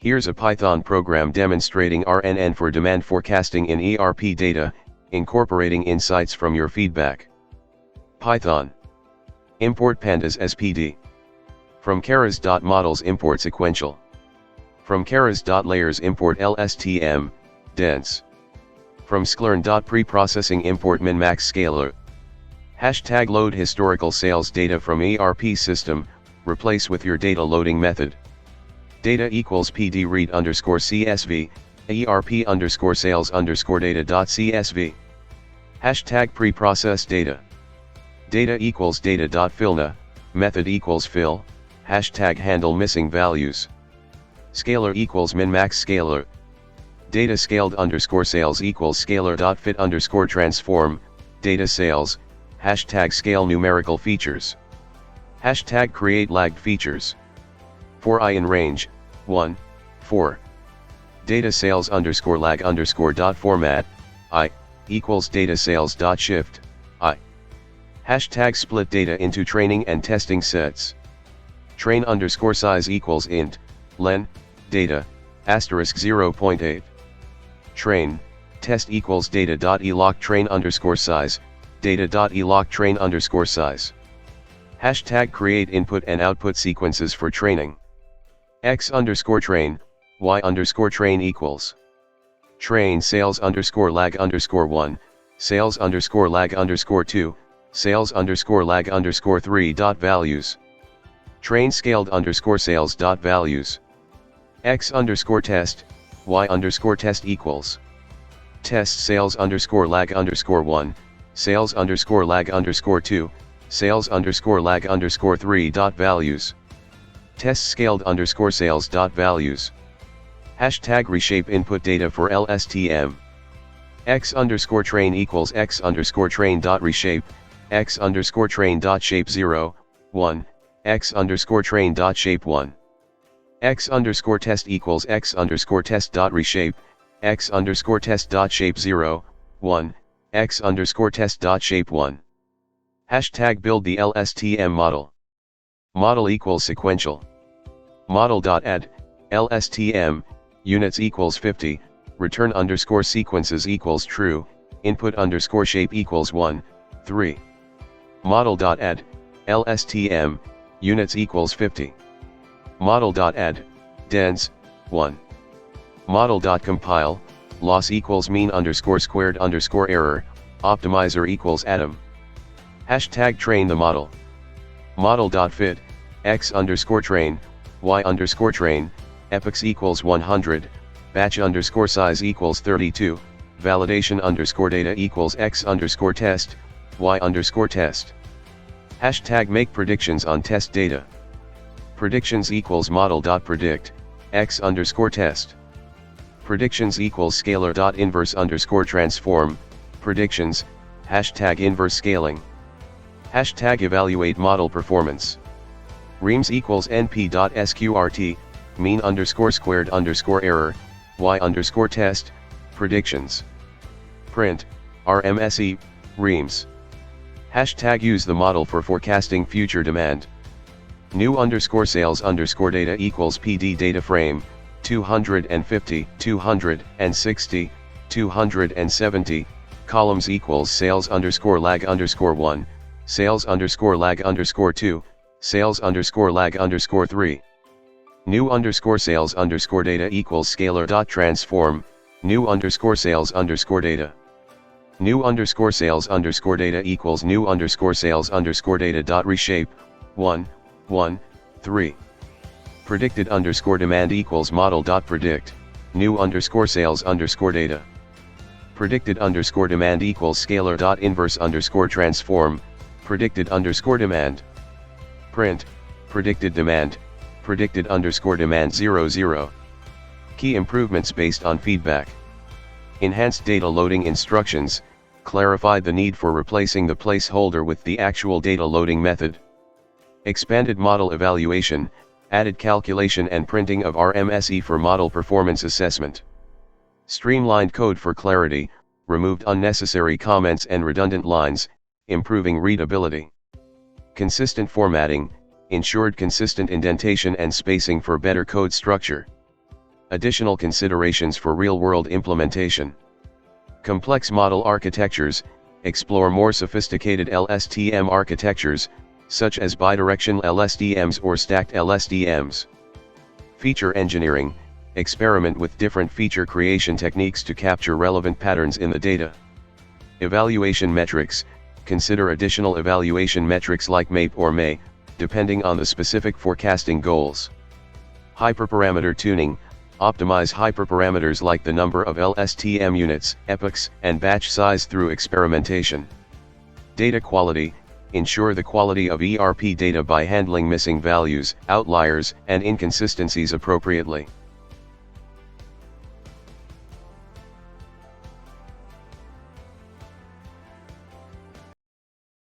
Here's a Python program demonstrating RNN for demand forecasting in ERP data, incorporating insights from your feedback. Python. Import pandas SPD. From keras.models import sequential. From keras.layers import LSTM, dense. From sklearn.preprocessing import min-max scalar. Hashtag load historical sales data from ERP system, replace with your data loading method. Data equals pd read underscore csv, ERP underscore sales underscore data dot csv. Hashtag preprocess data. Data equals data dot fillna, method equals fill, hashtag handle missing values. Scalar equals min-max scalar. Data scaled underscore sales equals scalar dot fit underscore transform, data sales, hashtag scale numerical features. Hashtag create lagged features. For I in range, 1, 4. Data sales underscore lag underscore dot format, I, equals data sales dot shift, I. Hashtag split data into training and testing sets. Train underscore size equals int, len, data, asterisk 0.8. Train, test equals data dot eloc train underscore size, data dot eloc train underscore size. Hashtag create input and output sequences for training. X underscore train, Y underscore train equals. Train sales underscore lag underscore 1, sales underscore lag underscore 2, sales underscore lag underscore 3 dot values. Train scaled underscore sales dot values. X underscore test, Y underscore test equals. Test sales underscore lag underscore 1, sales underscore lag underscore 2, sales underscore lag underscore 3 dot values. Test scaled underscore sales dot values. Hashtag reshape input data for LSTM. X underscore train equals X underscore train dot reshape, X underscore train dot shape 0, 1, X underscore train dot shape 1. X underscore test equals X underscore test dot reshape, X underscore test dot shape 0, 1, X underscore test dot shape 1. Hashtag build the LSTM model. Model equals sequential. Model.add, LSTM, units equals 50, return underscore sequences equals true, input underscore shape equals 1, 3. Model.add, LSTM, units equals 50. Model.add, dense, 1. Model.compile, loss equals mean underscore squared underscore error, optimizer equals atom. Hashtag train the model. Model.fit, X underscore train, Y underscore train, epochs equals 100, batch underscore size equals 32, validation underscore data equals X underscore test, Y underscore test. Hashtag make predictions on test data. Predictions equals model.predict, X underscore test. Predictions equals scalar.inverse underscore transform, predictions, hashtag inverse scaling. Hashtag evaluate model performance. Reams equals np.sqrt, mean underscore squared underscore error, Y underscore test, predictions. Print, RMSE, Reams. Hashtag use the model for forecasting future demand. New underscore sales underscore data equals PD data frame, 250, 260, 270, columns equals sales underscore lag underscore 1, sales underscore lag underscore 2, sales underscore lag underscore 3. New underscore sales underscore data equals scalar dot transform, new underscore sales underscore data. New underscore sales underscore data equals new underscore sales underscore data dot reshape, 1, 1, 3. Predicted underscore demand equals model dot predict, new underscore sales underscore data. Predicted underscore demand equals scalar dot inverse underscore transform, predicted underscore demand. Print, predicted demand, predicted underscore demand 00. Key improvements based on feedback. Enhanced data loading instructions, clarified the need for replacing the placeholder with the actual data loading method. Expanded model evaluation, added calculation and printing of RMSE for model performance assessment. Streamlined code for clarity, removed unnecessary comments and redundant lines, improving readability. Consistent formatting, ensured consistent indentation and spacing for better code structure. Additional considerations for real-world implementation. Complex model architectures, explore more sophisticated LSTM architectures, such as bidirectional LSTMs or stacked LSTMs. Feature engineering, experiment with different feature creation techniques to capture relevant patterns in the data. Evaluation metrics, consider additional evaluation metrics like MAPE or MAE, depending on the specific forecasting goals. Hyperparameter tuning, optimize hyperparameters like the number of LSTM units, epochs, and batch size through experimentation. Data quality, ensure the quality of ERP data by handling missing values, outliers, and inconsistencies appropriately.